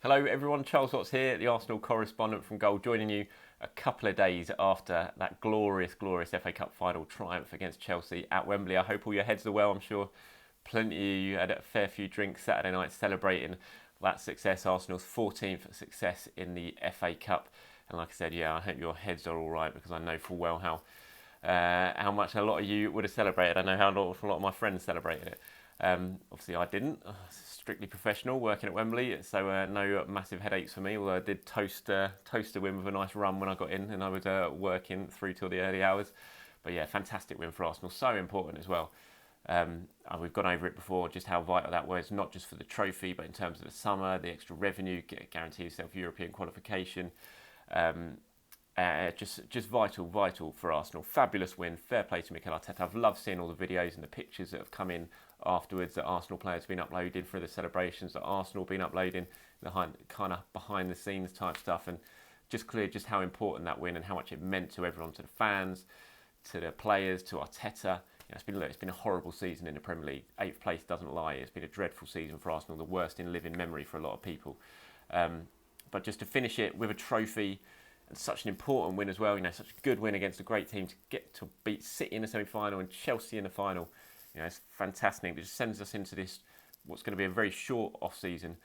Hello everyone, Charles Watts here, the Arsenal correspondent from Goal, joining you a couple of days after that glorious FA Cup final triumph against Chelsea at Wembley. I hope all your heads are well. I'm sure plenty of you had a fair few drinks Saturday night celebrating that success, Arsenal's 14th success in the FA Cup. And like I said, I hope your heads are all right, because I know full well how much a lot of you would have celebrated. I know how a lot of my friends celebrated it. Obviously I didn't. Strictly professional, working at Wembley, so no massive headaches for me, although I did toast the win with a nice run when I got in, and I was working through till the early hours. But yeah, fantastic win for Arsenal, so important as well. We've gone over it before, just how vital that was, not just for the trophy, but in terms of the summer, the extra revenue, guarantee yourself European qualification. Just vital for Arsenal. Fabulous win. Fair play to Mikel Arteta. I've loved seeing all the videos and the pictures that have come in afterwards that Arsenal players have been uploading for the celebrations, that Arsenal have been uploading, the kind of behind the scenes type stuff, and just clear just how important that win and how much it meant to everyone, to the fans, to the players, to Arteta. It's been a horrible season in the Premier League. 8th place doesn't lie. It's been a dreadful season for Arsenal, the worst in living memory for a lot of people. But just to finish it with a trophy, and such an important win as well, such a good win against a great team, to get to beat City in the semi-final and Chelsea in the final. It's fantastic. It just sends us into this, what's going to be a very short off-season,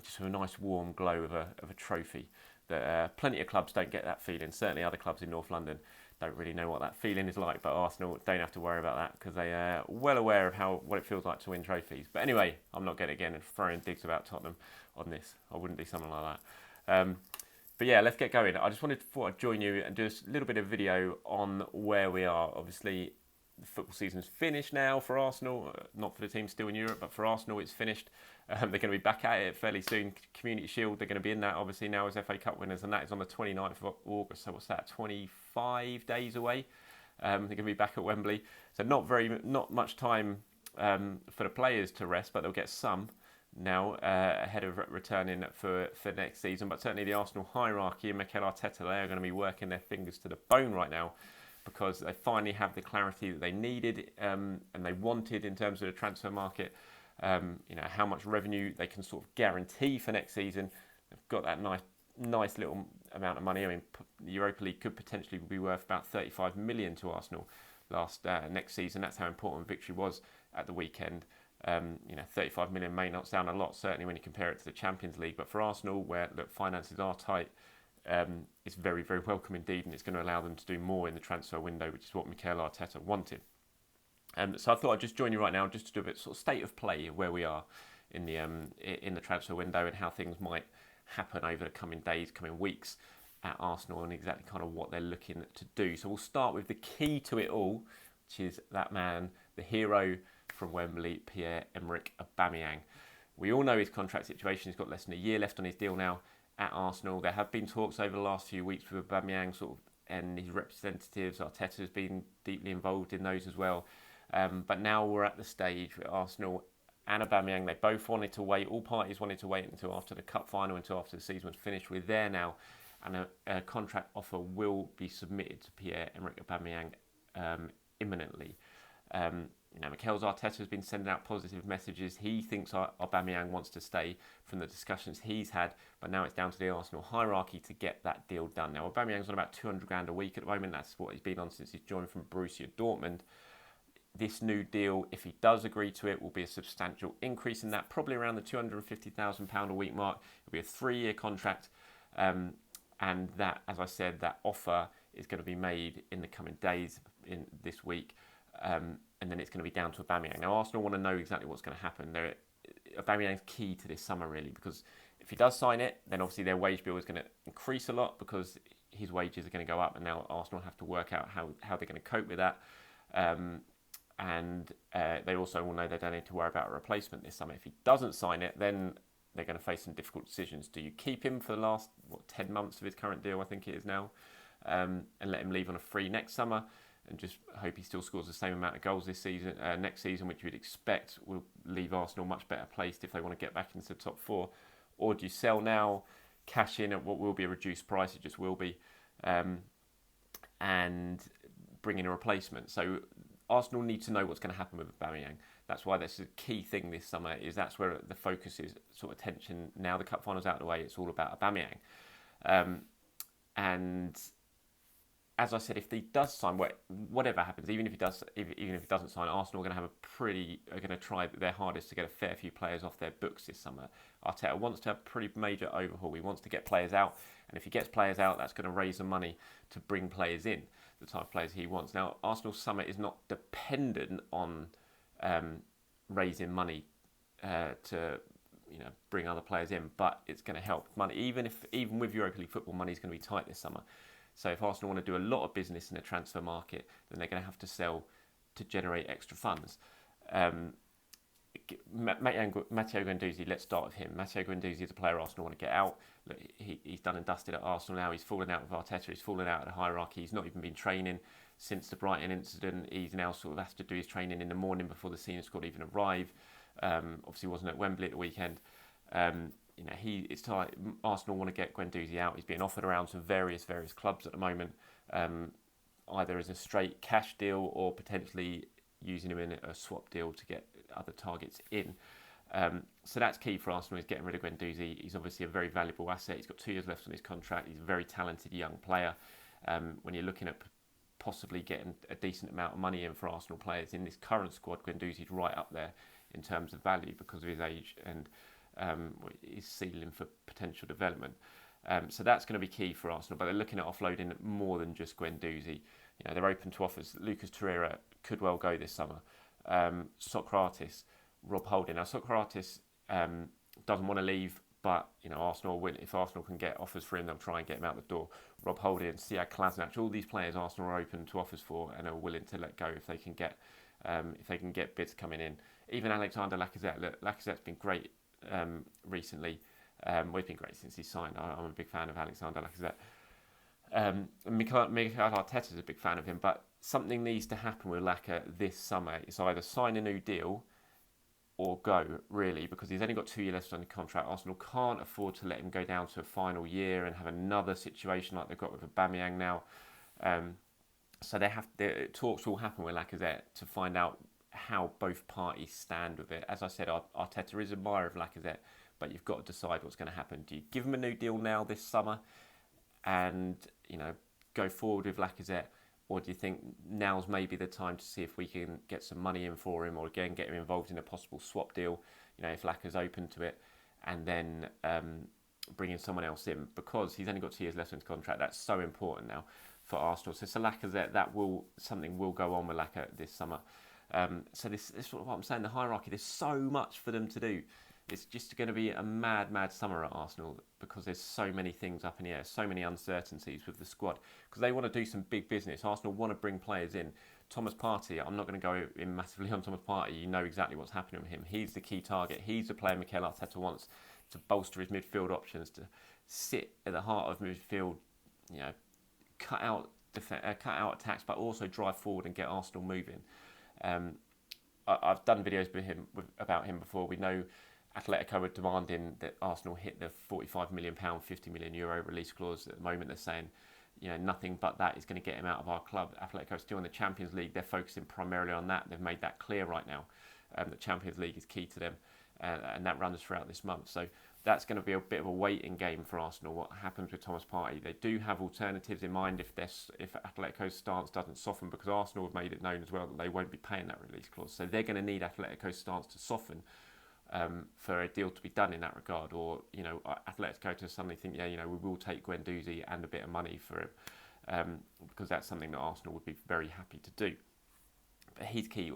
just with a nice warm glow of a trophy. That plenty of clubs don't get that feeling. Certainly other clubs in North London don't really know what that feeling is like, but Arsenal don't have to worry about that, because they are well aware of what it feels like to win trophies. But anyway, I'm not getting again and throwing digs about Tottenham on this. I wouldn't do something like that. But yeah, let's get going. I just thought I'd join you and do a little bit of video on where we are. Obviously, the football season's finished now for Arsenal. Not for the team still in Europe, but for Arsenal, it's finished. They're going to be back at it fairly soon. Community Shield, they're going to be in that, obviously, now as FA Cup winners, and that is on the 29th of August. So what's that, 25 days away? They're going to be back at Wembley. So not much time for the players to rest, but they'll get some now ahead of returning for next season. But certainly the Arsenal hierarchy and Mikel Arteta, they are going to be working their fingers to the bone right now, because they finally have the clarity that they needed and they wanted in terms of the transfer market. How much revenue they can sort of guarantee for next season. They've got that nice little amount of money. I mean, the Europa League could potentially be worth about 35 million to Arsenal next season. That's how important victory was at the weekend. 35 million may not sound a lot, certainly when you compare it to the Champions League, but for Arsenal, where finances are tight, it's very, very welcome indeed, and it's going to allow them to do more in the transfer window, which is what Mikel Arteta wanted. So I thought I'd just join you right now just to do a bit sort of state of play of where we are in the transfer window, and how things might happen over the coming days, coming weeks at Arsenal, and exactly kind of what they're looking to do. So we'll start with the key to it all, which is that man, the hero from Wembley, Pierre-Emerick Aubameyang. We all know his contract situation. He's got less than a year left on his deal now at Arsenal. There have been talks over the last few weeks with Aubameyang and his representatives. Arteta has been deeply involved in those as well. But now we're at the stage where Arsenal and Aubameyang, they both wanted to wait. All parties wanted to wait until after the cup final, until after the season was finished. We're there now, and a contract offer will be submitted to Pierre-Emerick Aubameyang imminently. Mikel Arteta has been sending out positive messages. He thinks Aubameyang wants to stay from the discussions he's had, but now it's down to the Arsenal hierarchy to get that deal done. Now, Aubameyang's on about 200 grand a week at the moment. That's what he's been on since he's joined from Borussia Dortmund. This new deal, if he does agree to it, will be a substantial increase in that, probably around the £250,000 a week mark. It'll be a 3-year contract, and that, as I said, that offer is going to be made in the coming days, in this week. And then it's going to be down to Aubameyang. Now, Arsenal want to know exactly what's going to happen. Aubameyang's key to this summer, really, because if he does sign it, then obviously their wage bill is going to increase a lot, because his wages are going to go up, and now Arsenal have to work out how they're going to cope with that. And they also will know they don't need to worry about a replacement this summer. If he doesn't sign it, then they're going to face some difficult decisions. Do you keep him for the last 10 months of his current deal, I think it is now, and let him leave on a free next summer, and just hope he still scores the same amount of goals this season, next season, which you'd expect will leave Arsenal much better placed if they want to get back into the top 4? Or do you sell now, cash in at what will be a reduced price, it just will be, and bring in a replacement? So Arsenal need to know what's going to happen with Aubameyang. That's why that's a key thing this summer. That's where the focus is, sort of attention. Now the cup final's out of the way, it's all about Aubameyang. And as I said, if he does sign, whatever happens, even if he doesn't sign, Arsenal are going to try their hardest to get a fair few players off their books this summer. Arteta wants to have a pretty major overhaul. He wants to get players out, and if he gets players out, that's going to raise the money to bring players in, the type of players he wants. Now, Arsenal's summer is not dependent on raising money to bring other players in, but it's going to help money. Even with Europa League football, money is going to be tight this summer. So if Arsenal want to do a lot of business in the transfer market, then they're going to have to sell to generate extra funds. Matteo Guendouzi, let's start with him. Matteo Guendouzi is a player Arsenal want to get out. Look, he's done and dusted at Arsenal now. He's fallen out with Arteta. He's fallen out of the hierarchy. He's not even been training since the Brighton incident. He's now sort of has to do his training in the morning before the senior squad even arrive. Obviously wasn't at Wembley at the weekend. It's time. Arsenal want to get Guendouzi out. He's being offered around some various clubs at the moment, either as a straight cash deal or potentially using him in a swap deal to get other targets in. So that's key for Arsenal, is getting rid of Guendouzi. He's obviously a very valuable asset. He's got 2 years left on his contract. He's a very talented young player. When you're looking at possibly getting a decent amount of money in for Arsenal players in this current squad, Guendouzi's right up there in terms of value because of his age and his ceiling for potential development. So that's going to be key for Arsenal, but they're looking at offloading more than just Guendouzi. They're open to offers. Lucas Torreira could well go this summer. Socrates, Rob Holding. Now Socrates doesn't want to leave, but Arsenal will. If Arsenal can get offers for him, they'll try and get him out the door. Rob Holding, Siad Kolasinac, all these players Arsenal are open to offers for and are willing to let go if they can get bids coming in. Even Alexander Lacazette. Look, Lacazette's been great recently. He's been great since he signed. I'm a big fan of Alexander Lacazette. Mikel Arteta is a big fan of him, but something needs to happen with Laka this summer. It's either sign a new deal or go, really, because he's only got 2 years left on the contract. Arsenal can't afford to let him go down to a final year and have another situation like they've got with Aubameyang now. So the talks will happen with Lacazette to find out how both parties stand with it. As I said, Arteta is an admirer of Lacazette, but you've got to decide what's going to happen. Do you give him a new deal now this summer and go forward with Lacazette, or do you think now's maybe the time to see if we can get some money in for him, or again get him involved in a possible swap deal, if Lacazette's open to it, and then bringing someone else in, because he's only got 2 years left in his contract. That's so important now for Arsenal. So Lacazette, something will go on with Lacazette this summer. So this is sort of what I'm saying, the hierarchy, there's so much for them to do. It's just going to be a mad summer at Arsenal because there's so many things up in the air, so many uncertainties with the squad, because they want to do some big business. Arsenal want to bring players in. Thomas Partey, I'm not going to go in massively on Thomas Partey. You know exactly what's happening with him. He's the key target. He's the player Mikel Arteta wants to bolster his midfield options, to sit at the heart of midfield, cut out attacks, but also drive forward and get Arsenal moving. I've done videos about him before. We know Atletico are demanding that Arsenal hit the £45 million, €50 million release clause. At the moment, they're saying, nothing but that is going to get him out of our club. Atletico are still in the Champions League. They're focusing primarily on that. They've made that clear right now. The Champions League is key to them, and that runs throughout this month. So that's going to be a bit of a waiting game for Arsenal. What happens with Thomas Partey? They do have alternatives in mind if Atletico's stance doesn't soften, because Arsenal have made it known as well that they won't be paying that release clause. So they're going to need Atletico's stance to soften for a deal to be done in that regard, or Atletico to suddenly think, we will take Guendouzi and a bit of money for him, because that's something that Arsenal would be very happy to do. But he's key.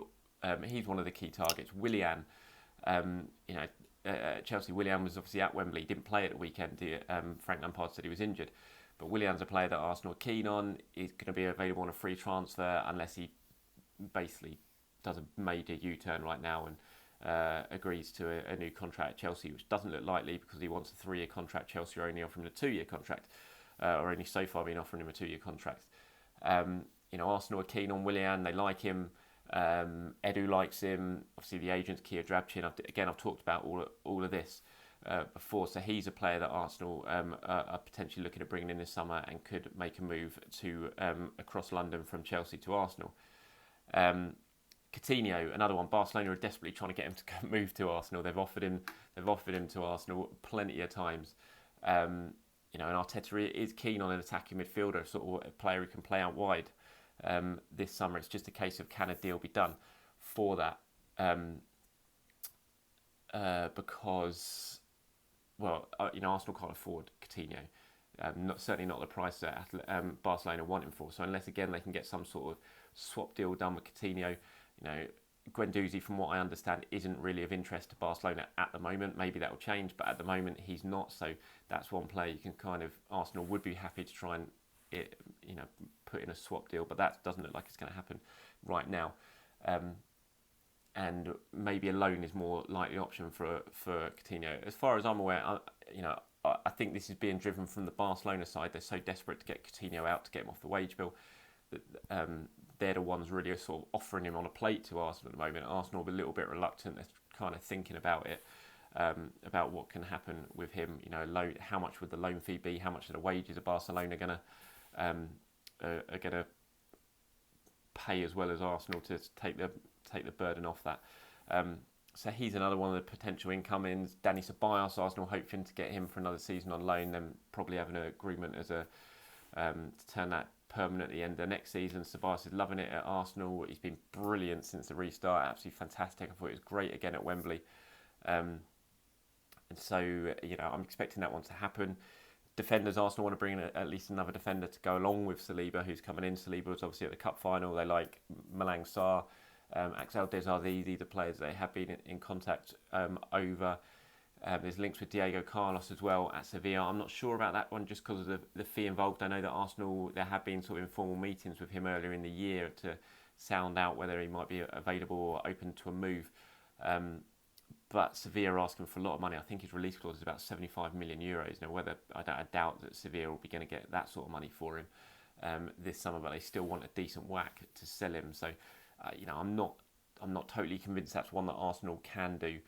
He's one of the key targets. Willian, Chelsea. Willian was obviously at Wembley. He didn't play at the weekend. Frank Lampard said he was injured, but Willian's a player that Arsenal are keen on. He's going to be available on a free transfer unless he basically does a major U-turn right now and agrees to a new contract at Chelsea, which doesn't look likely because he wants a 3-year contract. Chelsea are only offering him a 2-year contract, or only so far been offering him a 2-year contract. Arsenal are keen on Willian. They like him. Edu likes him. Obviously, the agent's Kia Drabchin. I've talked about all of this before. So he's a player that Arsenal are potentially looking at bringing in this summer and could make a move to across London from Chelsea to Arsenal. Coutinho, another one. Barcelona are desperately trying to get him to move to Arsenal. They've offered him to Arsenal plenty of times. And Arteta is keen on an attacking midfielder, sort of a player who can play out wide. This summer, it's just a case of can a deal be done for that? Because, Arsenal can't afford Coutinho. Certainly not the price that Barcelona want him for. So unless again they can get some sort of swap deal done with Coutinho, Guendouzi, from what I understand, isn't really of interest to Barcelona at the moment. Maybe that will change, but at the moment he's not. So that's one player you can Arsenal would be happy to try and put in a swap deal, but that doesn't look like it's going to happen right now. And maybe a loan is more likely option for Coutinho. As far as I'm aware, I think this is being driven from the Barcelona side. They're so desperate to get Coutinho out, to get him off the wage bill, that they're the ones really sort of offering him on a plate to Arsenal at the moment. Arsenal are a little bit reluctant. They're kind of thinking about it, about what can happen with him. How much would the loan fee be? How much of the wages are Barcelona are gonna pay as well as Arsenal to take the burden off that? So he's another one of the potential incomings. Dani Ceballos, Arsenal hoping to get him for another season on loan, then probably having an agreement as to turn that permanent at the end of next season. Ceballos is loving it at Arsenal. He's been brilliant since the restart, absolutely fantastic. I thought it was great again at Wembley. And so, I'm expecting that one to happen. Defenders, Arsenal want to bring in at least another defender to go along with Saliba, who's coming in. Saliba was obviously at the cup final. They like Malang Sarr, Axel Desardi, the players they have been in contact over. There's links with Diego Carlos as well at Sevilla. I'm not sure about that one just because of the fee involved. I know that Arsenal, there have been sort of informal meetings with him earlier in the year to sound out whether he might be available or open to a move. But Sevilla are asking for a lot of money. I think his release clause is about 75 million euros. Now, I doubt that Sevilla will be going to get that sort of money for him this summer, but they still want a decent whack to sell him. So, I'm not totally convinced that's one that Arsenal can do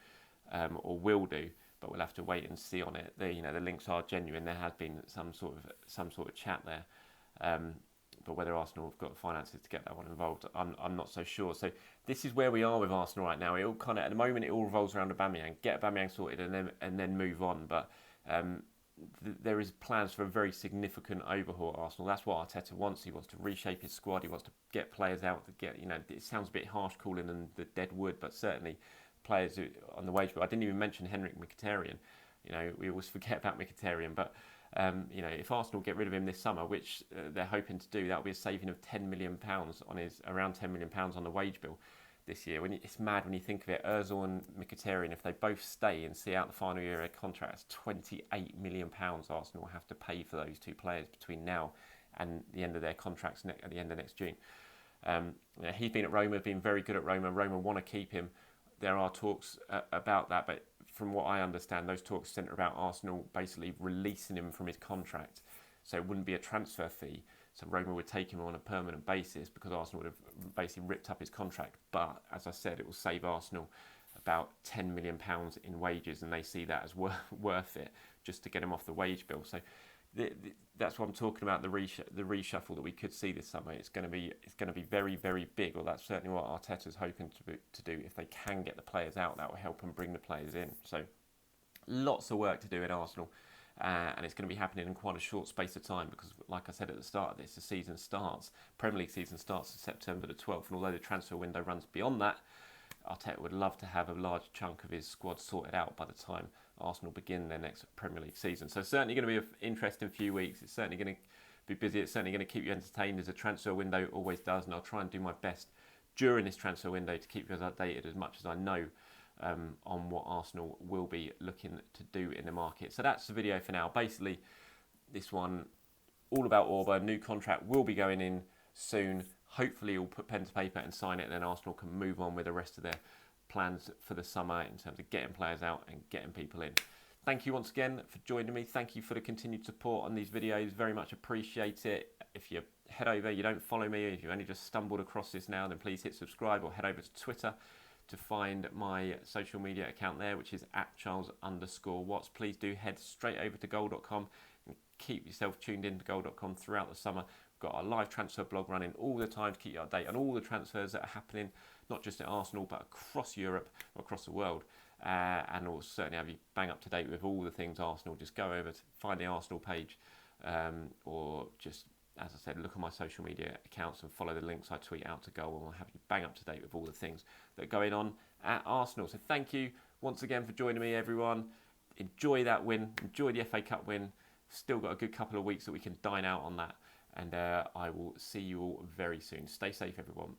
or will do. But we'll have to wait and see on it. The links are genuine. There has been some sort of chat there. But whether Arsenal have got the finances to get that one involved, I'm not so sure. So this is where we are with Arsenal right now. It all at the moment it all revolves around Aubameyang. Get Aubameyang sorted and then move on. But there is plans for a very significant overhaul at Arsenal. That's what Arteta wants. He wants to reshape his squad. He wants to get players out. It sounds a bit harsh calling them the dead wood, but certainly players on the wage bill. I didn't even mention Henrik Mkhitaryan. We always forget about Mkhitaryan, but if Arsenal get rid of him this summer, which they're hoping to do, that will be a saving of £10 million around £10 million on the wage bill this year. It's mad when you think of it. Ozil and Mkhitaryan, if they both stay and see out the final year of their contracts, £28 million Arsenal will have to pay for those two players between now and the end of their contracts at the end of next June. He's been at Roma, been very good at Roma. Roma want to keep him. There are talks about that, but from what I understand, those talks centre about Arsenal basically releasing him from his contract. So it wouldn't be a transfer fee. So Roma would take him on a permanent basis because Arsenal would have basically ripped up his contract. But as I said, it will save Arsenal about £10 million in wages, and they see that as worth it just to get him off the wage bill. So that's what I'm talking about, the reshuffle that we could see this summer. It's going to be very, very big, or that's certainly what Arteta's hoping to do. If they can get the players out, that will help them bring the players in. So lots of work to do in Arsenal, and it's going to be happening in quite a short space of time because, like I said at the start of this, Premier League season starts on September the 12th, and although the transfer window runs beyond that, Arteta would love to have a large chunk of his squad sorted out by the time Arsenal begin their next Premier League season. So certainly going to be an interesting few weeks. It's certainly going to be busy. It's certainly going to keep you entertained as a transfer window always does, and I'll try and do my best during this transfer window to keep you as updated as much as I know on what Arsenal will be looking to do in the market. So that's the video for now. Basically, this one all about Auba. New contract will be going in soon. Hopefully he'll put pen to paper and sign it, and then Arsenal can move on with the rest of their plans for the summer in terms of getting players out and getting people in. Thank you once again for joining me. Thank you for the continued support on these videos. Very much appreciate it. If you head over, you don't follow me, if you only just stumbled across this now, then please hit subscribe or head over to Twitter to find my social media account there, which is @Charles_Watts. Please do head straight over to goal.com and keep yourself tuned in to goal.com throughout the summer. We've got our live transfer blog running all the time to keep you updated on all the transfers that are happening, not just at Arsenal, but across Europe, across the world. And we'll certainly have you bang up to date with all the things Arsenal. Just go over to find the Arsenal page, or just, as I said, look on my social media accounts and follow the links I tweet out to goal, and we'll have you bang up to date with all the things that are going on at Arsenal. So thank you once again for joining me, everyone. Enjoy that win. Enjoy the FA Cup win. Still got a good couple of weeks that we can dine out on that. And I will see you all very soon. Stay safe, everyone.